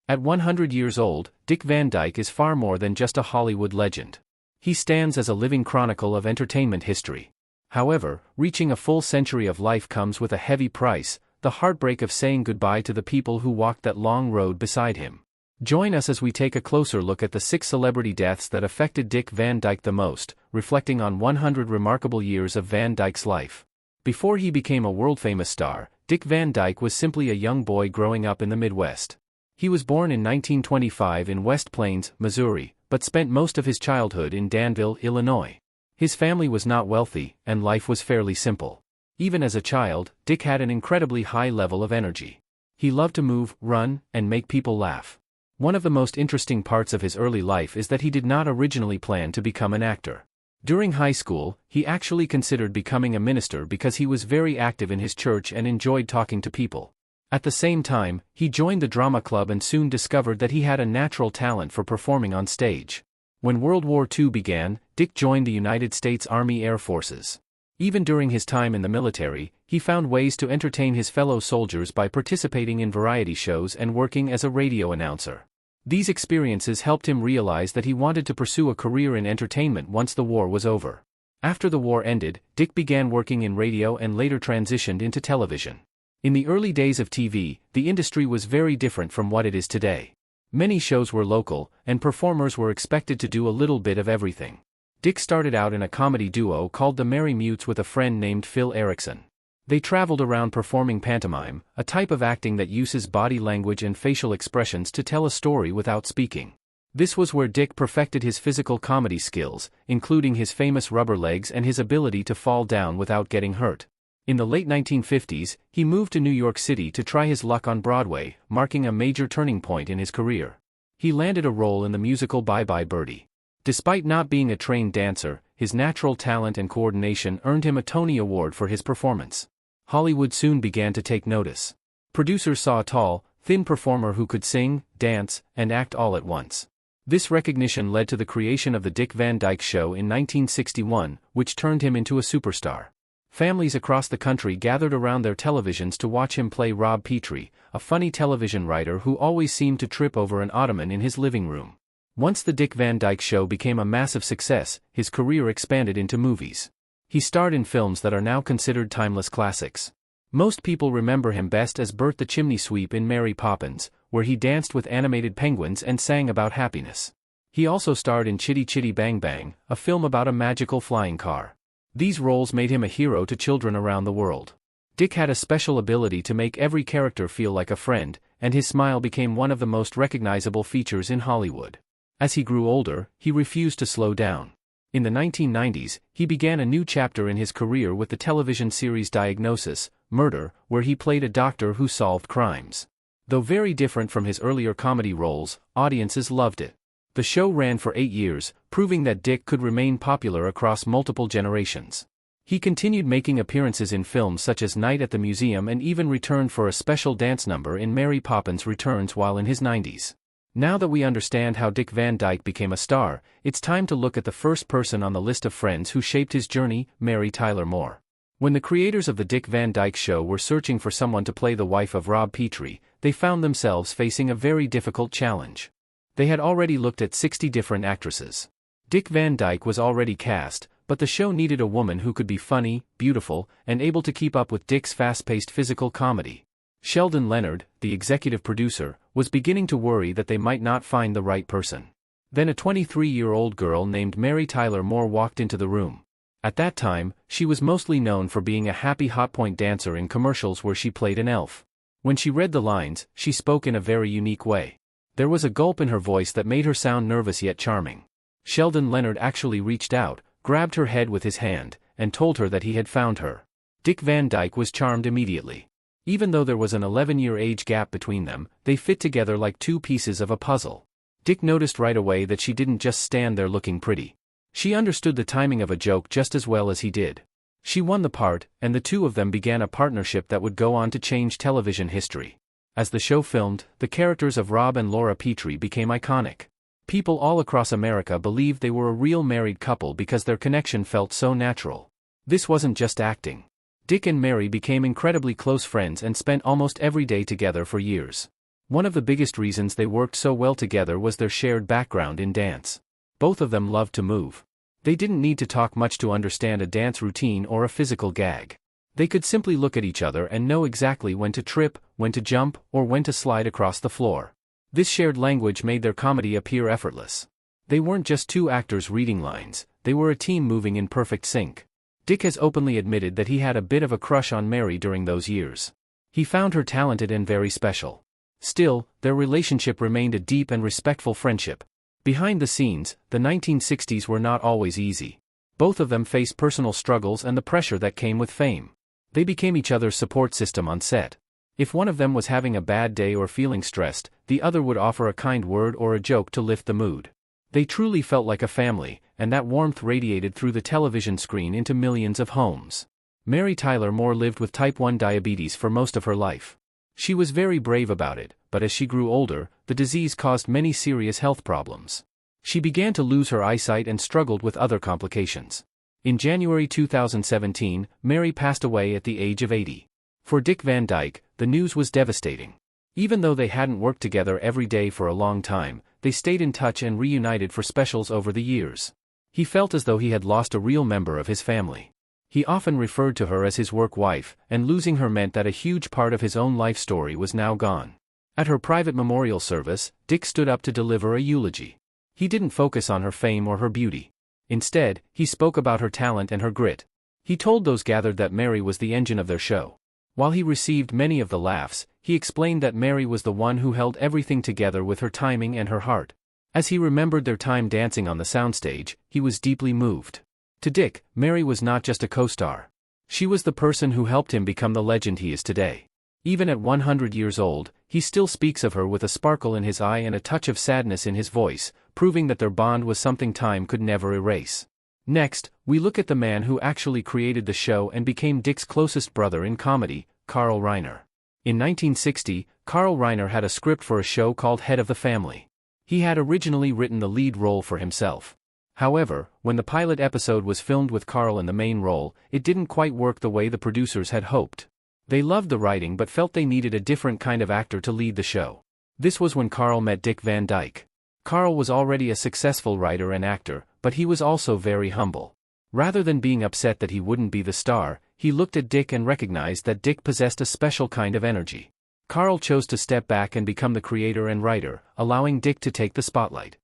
At 100 years old, Dick Van Dyke is far more than just a Hollywood legend. He stands as a living chronicle of entertainment history. However, reaching a full century of life comes with a heavy price, the heartbreak of saying goodbye to the people who walked that long road beside him. Join us as we take a closer look at the 6 celebrity deaths that affected Dick Van Dyke the most, reflecting on 100 remarkable years of Van Dyke's life. Before he became a world-famous star, Dick Van Dyke was simply a young boy growing up in the Midwest. He was born in 1925 in West Plains, Missouri, but spent most of his childhood in Danville, Illinois. His family was not wealthy, and life was fairly simple. Even as a child, Dick had an incredibly high level of energy. He loved to move, run, and make people laugh. One of the most interesting parts of his early life is that he did not originally plan to become an actor. During high school, he actually considered becoming a minister because he was very active in his church and enjoyed talking to people. At the same time, he joined the drama club and soon discovered that he had a natural talent for performing on stage. When World War II began, Dick joined the United States Army Air Forces. Even during his time in the military, he found ways to entertain his fellow soldiers by participating in variety shows and working as a radio announcer. These experiences helped him realize that he wanted to pursue a career in entertainment once the war was over. After the war ended, Dick began working in radio and later transitioned into television. In the early days of TV, the industry was very different from what it is today. Many shows were local, and performers were expected to do a little bit of everything. Dick started out in a comedy duo called the Merry Mutes with a friend named Phil Erickson. They traveled around performing pantomime, a type of acting that uses body language and facial expressions to tell a story without speaking. This was where Dick perfected his physical comedy skills, including his famous rubber legs and his ability to fall down without getting hurt. In the late 1950s, he moved to New York City to try his luck on Broadway, marking a major turning point in his career. He landed a role in the musical Bye Bye Birdie. Despite not being a trained dancer, his natural talent and coordination earned him a Tony Award for his performance. Hollywood soon began to take notice. Producers saw a tall, thin performer who could sing, dance, and act all at once. This recognition led to the creation of The Dick Van Dyke Show in 1961, which turned him into a superstar. Families across the country gathered around their televisions to watch him play Rob Petrie, a funny television writer who always seemed to trip over an ottoman in his living room. Once The Dick Van Dyke Show became a massive success, his career expanded into movies. He starred in films that are now considered timeless classics. Most people remember him best as Bert the Chimney Sweep in Mary Poppins, where he danced with animated penguins and sang about happiness. He also starred in Chitty Chitty Bang Bang, a film about a magical flying car. These roles made him a hero to children around the world. Dick had a special ability to make every character feel like a friend, and his smile became one of the most recognizable features in Hollywood. As he grew older, he refused to slow down. In the 1990s, he began a new chapter in his career with the television series Diagnosis, Murder, where he played a doctor who solved crimes. Though very different from his earlier comedy roles, audiences loved it. The show ran for 8 years, proving that Dick could remain popular across multiple generations. He continued making appearances in films such as Night at the Museum and even returned for a special dance number in Mary Poppins Returns while in his 90s. Now that we understand how Dick Van Dyke became a star, it's time to look at the first person on the list of friends who shaped his journey, Mary Tyler Moore. When the creators of The Dick Van Dyke Show were searching for someone to play the wife of Rob Petrie, they found themselves facing a very difficult challenge. They had already looked at 60 different actresses. Dick Van Dyke was already cast, but the show needed a woman who could be funny, beautiful, and able to keep up with Dick's fast-paced physical comedy. Sheldon Leonard, the executive producer, was beginning to worry that they might not find the right person. Then a 23-year-old girl named Mary Tyler Moore walked into the room. At that time, she was mostly known for being a happy hot point dancer in commercials where she played an elf. When she read the lines, she spoke in a very unique way. There was a gulp in her voice that made her sound nervous yet charming. Sheldon Leonard actually reached out, grabbed her head with his hand, and told her that he had found her. Dick Van Dyke was charmed immediately. Even though there was an 11-year age gap between them, they fit together like two pieces of a puzzle. Dick noticed right away that she didn't just stand there looking pretty. She understood the timing of a joke just as well as he did. She won the part, and the two of them began a partnership that would go on to change television history. As the show filmed, the characters of Rob and Laura Petrie became iconic. People all across America believed they were a real married couple because their connection felt so natural. This wasn't just acting. Dick and Mary became incredibly close friends and spent almost every day together for years. One of the biggest reasons they worked so well together was their shared background in dance. Both of them loved to move. They didn't need to talk much to understand a dance routine or a physical gag. They could simply look at each other and know exactly when to trip, when to jump, or when to slide across the floor. This shared language made their comedy appear effortless. They weren't just two actors reading lines, they were a team moving in perfect sync. Dick has openly admitted that he had a bit of a crush on Mary during those years. He found her talented and very special. Still, their relationship remained a deep and respectful friendship. Behind the scenes, the 1960s were not always easy. Both of them faced personal struggles and the pressure that came with fame. They became each other's support system on set. If one of them was having a bad day or feeling stressed, the other would offer a kind word or a joke to lift the mood. They truly felt like a family, and that warmth radiated through the television screen into millions of homes. Mary Tyler Moore lived with type 1 diabetes for most of her life. She was very brave about it, but as she grew older, the disease caused many serious health problems. She began to lose her eyesight and struggled with other complications. In January 2017, Mary passed away at the age of 80. For Dick Van Dyke, the news was devastating. Even though they hadn't worked together every day for a long time, they stayed in touch and reunited for specials over the years. He felt as though he had lost a real member of his family. He often referred to her as his work wife, and losing her meant that a huge part of his own life story was now gone. At her private memorial service, Dick stood up to deliver a eulogy. He didn't focus on her fame or her beauty. Instead, he spoke about her talent and her grit. He told those gathered that Mary was the engine of their show. While he received many of the laughs, he explained that Mary was the one who held everything together with her timing and her heart. As he remembered their time dancing on the soundstage, he was deeply moved. To Dick, Mary was not just a co-star. She was the person who helped him become the legend he is today. Even at 100 years old, he still speaks of her with a sparkle in his eye and a touch of sadness in his voice, proving that their bond was something time could never erase. Next, we look at the man who actually created the show and became Dick's closest brother in comedy, Carl Reiner. In 1960, Carl Reiner had a script for a show called Head of the Family. He had originally written the lead role for himself. However, when the pilot episode was filmed with Carl in the main role, it didn't quite work the way the producers had hoped. They loved the writing but felt they needed a different kind of actor to lead the show. This was when Carl met Dick Van Dyke. Carl was already a successful writer and actor, but he was also very humble. Rather than being upset that he wouldn't be the star, he looked at Dick and recognized that Dick possessed a special kind of energy. Carl chose to step back and become the creator and writer, allowing Dick to take the spotlight.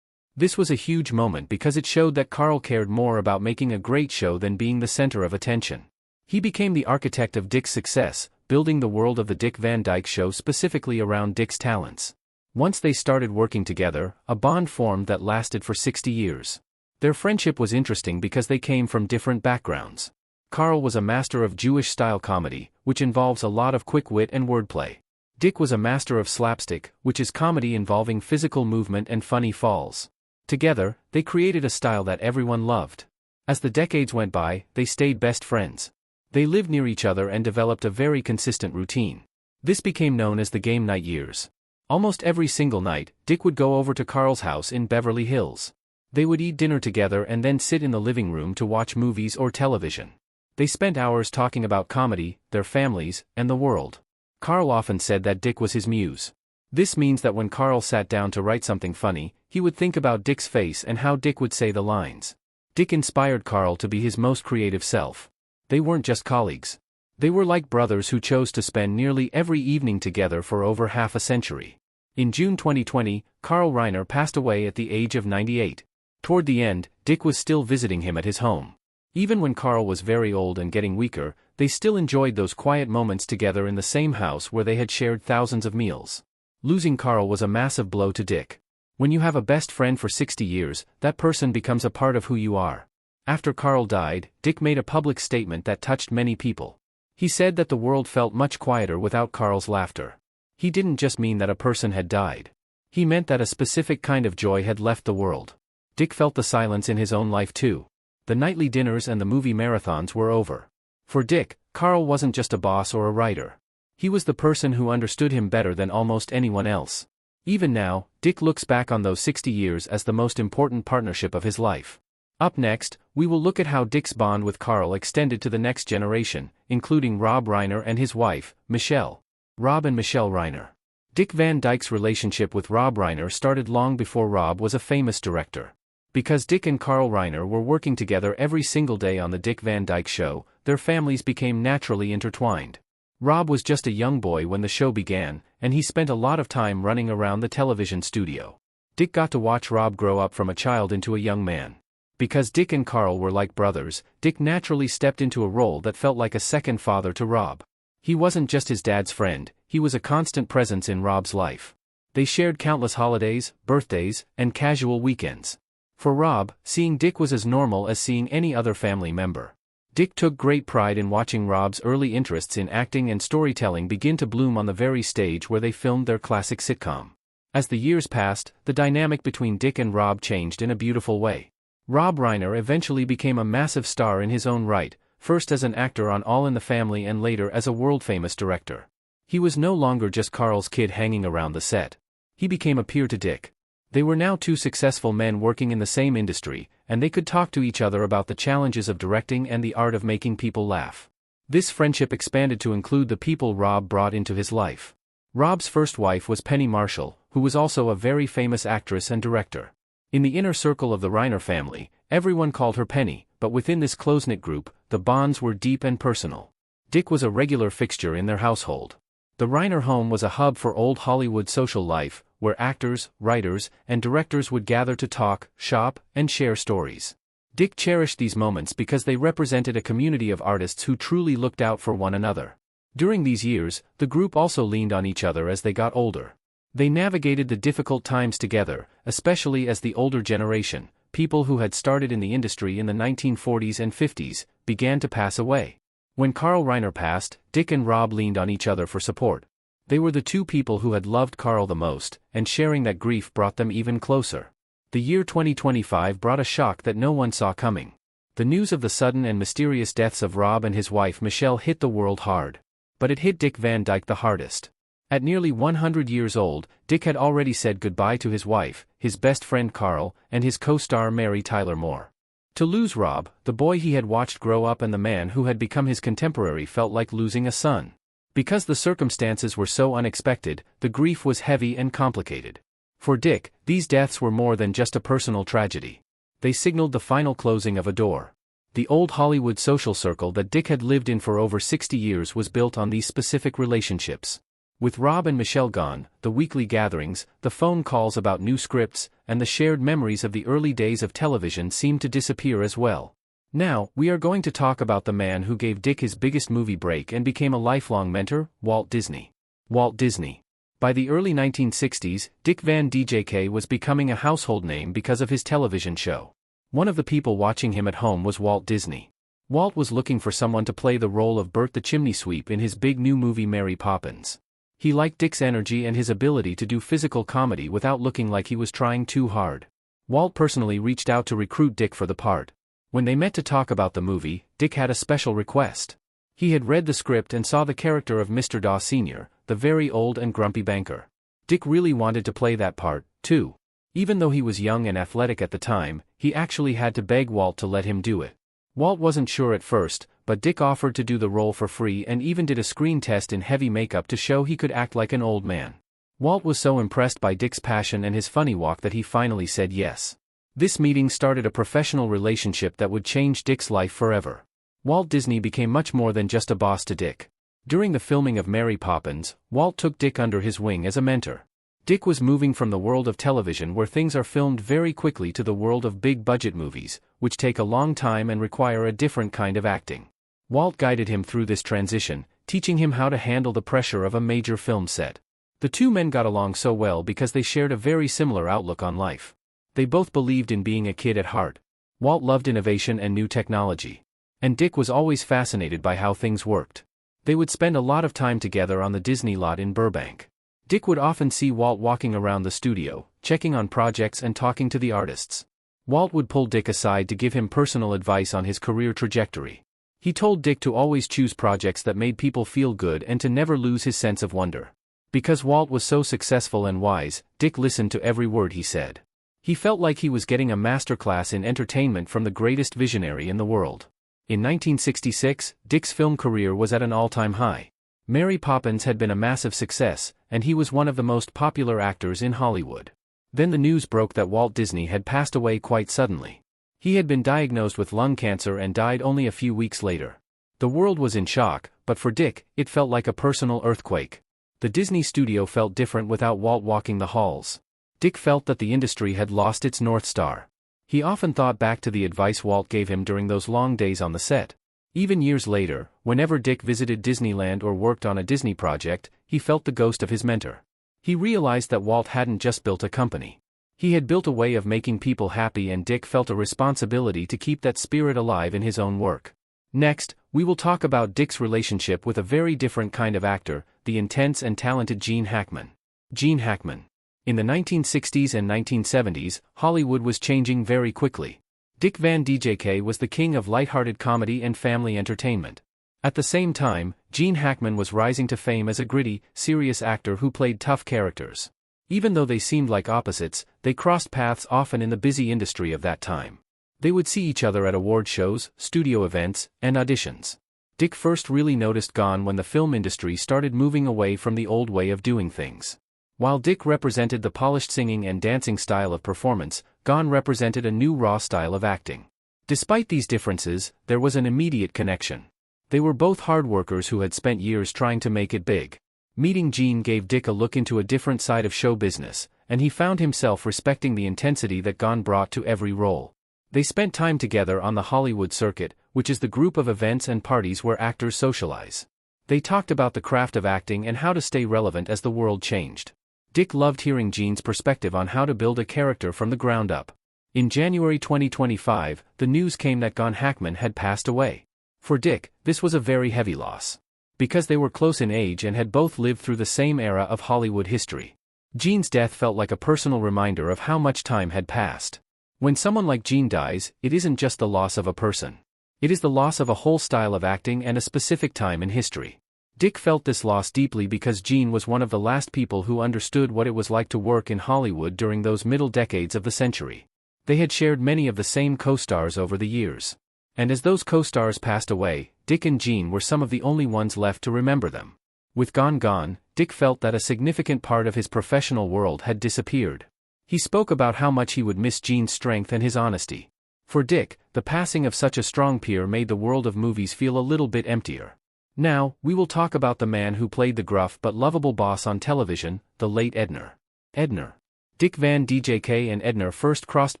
This was a huge moment because it showed that Carl cared more about making a great show than being the center of attention. He became the architect of Dick's success, building the world of the Dick Van Dyke Show specifically around Dick's talents. Once they started working together, a bond formed that lasted for 60 years. Their friendship was interesting because they came from different backgrounds. Carl was a master of Jewish-style comedy, which involves a lot of quick wit and wordplay. Dick was a master of slapstick, which is comedy involving physical movement and funny falls. Together, they created a style that everyone loved. As the decades went by, they stayed best friends. They lived near each other and developed a very consistent routine. This became known as the game night years. Almost every single night, Dick would go over to Carl's house in Beverly Hills. They would eat dinner together and then sit in the living room to watch movies or television. They spent hours talking about comedy, their families, and the world. Carl often said that Dick was his muse. This means that when Carl sat down to write something funny, he would think about Dick's face and how Dick would say the lines. Dick inspired Carl to be his most creative self. They weren't just colleagues. They were like brothers who chose to spend nearly every evening together for over half a century. In June 2020, Carl Reiner passed away at the age of 98. Toward the end, Dick was still visiting him at his home. Even when Carl was very old and getting weaker, they still enjoyed those quiet moments together in the same house where they had shared thousands of meals. Losing Carl was a massive blow to Dick. When you have a best friend for 60 years, that person becomes a part of who you are. After Carl died, Dick made a public statement that touched many people. He said that the world felt much quieter without Carl's laughter. He didn't just mean that a person had died. He meant that a specific kind of joy had left the world. Dick felt the silence in his own life too. The nightly dinners and the movie marathons were over. For Dick, Carl wasn't just a boss or a writer. He was the person who understood him better than almost anyone else. Even now, Dick looks back on those 60 years as the most important partnership of his life. Up next, we will look at how Dick's bond with Carl extended to the next generation, including Rob Reiner and his wife, Michelle. Rob and Michelle Reiner. Dick Van Dyke's relationship with Rob Reiner started long before Rob was a famous director. Because Dick and Carl Reiner were working together every single day on the Dick Van Dyke Show, their families became naturally intertwined. Rob was just a young boy when the show began, and he spent a lot of time running around the television studio. Dick got to watch Rob grow up from a child into a young man. Because Dick and Carl were like brothers, Dick naturally stepped into a role that felt like a second father to Rob. He wasn't just his dad's friend, he was a constant presence in Rob's life. They shared countless holidays, birthdays, and casual weekends. For Rob, seeing Dick was as normal as seeing any other family member. Dick took great pride in watching Rob's early interests in acting and storytelling begin to bloom on the very stage where they filmed their classic sitcom. As the years passed, the dynamic between Dick and Rob changed in a beautiful way. Rob Reiner eventually became a massive star in his own right, first as an actor on All in the Family and later as a world-famous director. He was no longer just Carl's kid hanging around the set. He became a peer to Dick. They were now two successful men working in the same industry, and they could talk to each other about the challenges of directing and the art of making people laugh. This friendship expanded to include the people Rob brought into his life. Rob's first wife was Penny Marshall, who was also a very famous actress and director. In the inner circle of the Reiner family, everyone called her Penny, but within this close-knit group, the bonds were deep and personal. Dick was a regular fixture in their household. The Reiner home was a hub for old Hollywood social life, where actors, writers, and directors would gather to talk, shop, and share stories. Dick cherished these moments because they represented a community of artists who truly looked out for one another. During these years, the group also leaned on each other as they got older. They navigated the difficult times together, especially as the older generation, people who had started in the industry in the 1940s and 50s, began to pass away. When Carl Reiner passed, Dick and Rob leaned on each other for support. They were the two people who had loved Carl the most, and sharing that grief brought them even closer. The year 2025 brought a shock that no one saw coming. The news of the sudden and mysterious deaths of Rob and his wife Michelle hit the world hard. But it hit Dick Van Dyke the hardest. At nearly 100 years old, Dick had already said goodbye to his wife, his best friend Carl, and his co-star Mary Tyler Moore. To lose Rob, the boy he had watched grow up and the man who had become his contemporary, felt like losing a son. Because the circumstances were so unexpected, the grief was heavy and complicated. For Dick, these deaths were more than just a personal tragedy. They signaled the final closing of a door. The old Hollywood social circle that Dick had lived in for over 60 years was built on these specific relationships. With Rob and Michelle gone, the weekly gatherings, the phone calls about new scripts, and the shared memories of the early days of television seemed to disappear as well. Now, we are going to talk about the man who gave Dick his biggest movie break and became a lifelong mentor, Walt Disney. Walt Disney. By the early 1960s, Dick Van Dyke was becoming a household name because of his television show. One of the people watching him at home was Walt Disney. Walt was looking for someone to play the role of Bert the Chimney Sweep in his big new movie Mary Poppins. He liked Dick's energy and his ability to do physical comedy without looking like he was trying too hard. Walt personally reached out to recruit Dick for the part. When they met to talk about the movie, Dick had a special request. He had read the script and saw the character of Mr. Daw Sr., the very old and grumpy banker. Dick really wanted to play that part, too. Even though he was young and athletic at the time, he actually had to beg Walt to let him do it. Walt wasn't sure at first, but Dick offered to do the role for free and even did a screen test in heavy makeup to show he could act like an old man. Walt was so impressed by Dick's passion and his funny walk that he finally said yes. This meeting started a professional relationship that would change Dick's life forever. Walt Disney became much more than just a boss to Dick. During the filming of Mary Poppins, Walt took Dick under his wing as a mentor. Dick was moving from the world of television where things are filmed very quickly to the world of big-budget movies, which take a long time and require a different kind of acting. Walt guided him through this transition, teaching him how to handle the pressure of a major film set. The two men got along so well because they shared a very similar outlook on life. They both believed in being a kid at heart. Walt loved innovation and new technology. And Dick was always fascinated by how things worked. They would spend a lot of time together on the Disney lot in Burbank. Dick would often see Walt walking around the studio, checking on projects and talking to the artists. Walt would pull Dick aside to give him personal advice on his career trajectory. He told Dick to always choose projects that made people feel good and to never lose his sense of wonder. Because Walt was so successful and wise, Dick listened to every word he said. He felt like he was getting a masterclass in entertainment from the greatest visionary in the world. In 1966, Dick's film career was at an all-time high. Mary Poppins had been a massive success, and he was one of the most popular actors in Hollywood. Then the news broke that Walt Disney had passed away quite suddenly. He had been diagnosed with lung cancer and died only a few weeks later. The world was in shock, but for Dick, it felt like a personal earthquake. The Disney studio felt different without Walt walking the halls. Dick felt that the industry had lost its North Star. He often thought back to the advice Walt gave him during those long days on the set. Even years later, whenever Dick visited Disneyland or worked on a Disney project, he felt the ghost of his mentor. He realized that Walt hadn't just built a company. He had built a way of making people happy, and Dick felt a responsibility to keep that spirit alive in his own work. Next, we will talk about Dick's relationship with a very different kind of actor, the intense and talented Gene Hackman. Gene Hackman. In the 1960s and 1970s, Hollywood was changing very quickly. Dick Van Dyke was the king of lighthearted comedy and family entertainment. At the same time, Gene Hackman was rising to fame as a gritty, serious actor who played tough characters. Even though they seemed like opposites, they crossed paths often in the busy industry of that time. They would see each other at award shows, studio events, and auditions. Dick first really noticed Gone when the film industry started moving away from the old way of doing things. While Dick represented the polished singing and dancing style of performance, Gone represented a new raw style of acting. Despite these differences, there was an immediate connection. They were both hard workers who had spent years trying to make it big. Meeting Gene gave Dick a look into a different side of show business, and he found himself respecting the intensity that Gone brought to every role. They spent time together on the Hollywood circuit, which is the group of events and parties where actors socialize. They talked about the craft of acting and how to stay relevant as the world changed. Dick loved hearing Gene's perspective on how to build a character from the ground up. In January 2025, the news came that Gene Hackman had passed away. For Dick, this was a very heavy loss. Because they were close in age and had both lived through the same era of Hollywood history. Gene's death felt like a personal reminder of how much time had passed. When someone like Gene dies, it isn't just the loss of a person. It is the loss of a whole style of acting and a specific time in history. Dick felt this loss deeply because Gene was one of the last people who understood what it was like to work in Hollywood during those middle decades of the century. They had shared many of the same co-stars over the years. And as those co-stars passed away, Dick and Gene were some of the only ones left to remember them. With Gone gone, Dick felt that a significant part of his professional world had disappeared. He spoke about how much he would miss Gene's strength and his honesty. For Dick, the passing of such a strong peer made the world of movies feel a little bit emptier. Now, we will talk about the man who played the gruff but lovable boss on television, the late Edna. Edna. Dick Van Dyke and Edna first crossed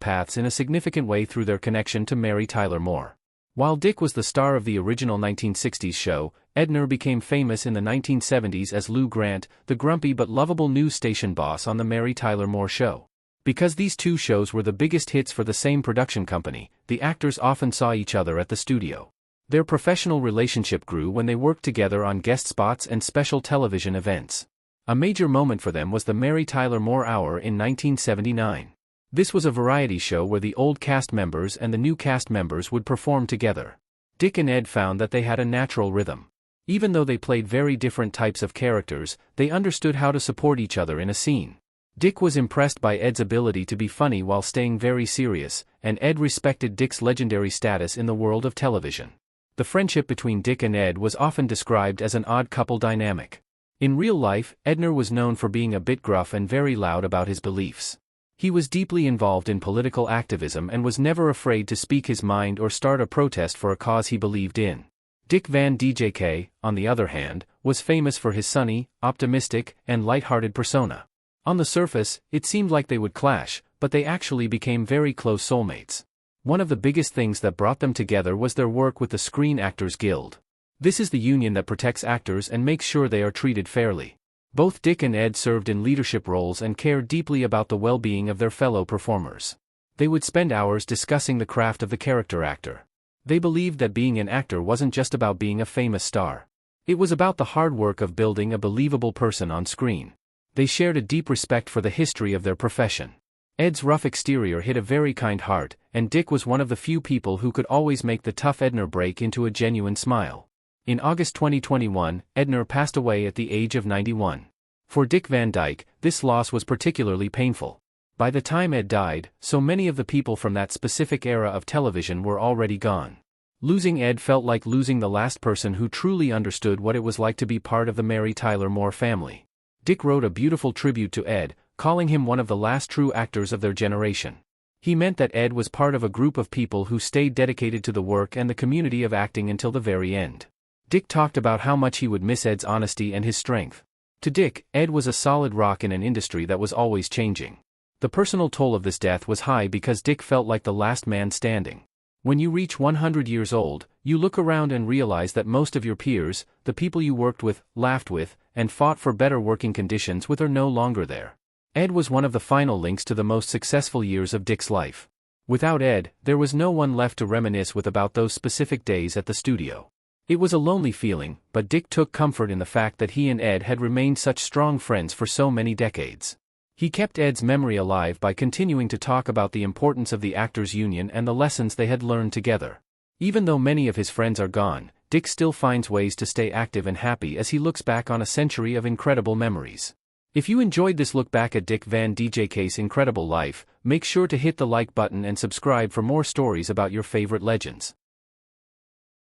paths in a significant way through their connection to Mary Tyler Moore. While Dick was the star of the original 1960s show, Edna became famous in the 1970s as Lou Grant, the grumpy but lovable news station boss on the Mary Tyler Moore Show. Because these two shows were the biggest hits for the same production company, the actors often saw each other at the studio. Their professional relationship grew when they worked together on guest spots and special television events. A major moment for them was the Mary Tyler Moore Hour in 1979. This was a variety show where the old cast members and the new cast members would perform together. Dick and Ed found that they had a natural rhythm. Even though they played very different types of characters, they understood how to support each other in a scene. Dick was impressed by Ed's ability to be funny while staying very serious, and Ed respected Dick's legendary status in the world of television. The friendship between Dick and Ed was often described as an odd couple dynamic. In real life, Edna was known for being a bit gruff and very loud about his beliefs. He was deeply involved in political activism and was never afraid to speak his mind or start a protest for a cause he believed in. Dick Van Dyke, on the other hand, was famous for his sunny, optimistic, and light-hearted persona. On the surface, it seemed like they would clash, but they actually became very close soulmates. One of the biggest things that brought them together was their work with the Screen Actors Guild. This is the union that protects actors and makes sure they are treated fairly. Both Dick and Ed served in leadership roles and cared deeply about the well-being of their fellow performers. They would spend hours discussing the craft of the character actor. They believed that being an actor wasn't just about being a famous star. It was about the hard work of building a believable person on screen. They shared a deep respect for the history of their profession. Ed's rough exterior hid a very kind heart, and Dick was one of the few people who could always make the tough Edna break into a genuine smile. In August 2021, Edna passed away at the age of 91. For Dick Van Dyke, this loss was particularly painful. By the time Ed died, so many of the people from that specific era of television were already gone. Losing Ed felt like losing the last person who truly understood what it was like to be part of the Mary Tyler Moore family. Dick wrote a beautiful tribute to Ed, calling him one of the last true actors of their generation. He meant that Ed was part of a group of people who stayed dedicated to the work and the community of acting until the very end. Dick talked about how much he would miss Ed's honesty and his strength. To Dick, Ed was a solid rock in an industry that was always changing. The personal toll of this death was high because Dick felt like the last man standing. When you reach 100 years old, you look around and realize that most of your peers, the people you worked with, laughed with, and fought for better working conditions with are no longer there. Ed was one of the final links to the most successful years of Dick's life. Without Ed, there was no one left to reminisce with about those specific days at the studio. It was a lonely feeling, but Dick took comfort in the fact that he and Ed had remained such strong friends for so many decades. He kept Ed's memory alive by continuing to talk about the importance of the actors' union and the lessons they had learned together. Even though many of his friends are gone, Dick still finds ways to stay active and happy as he looks back on a century of incredible memories. If you enjoyed this look back at Dick Van Dyke's incredible life, make sure to hit the like button and subscribe for more stories about your favorite legends.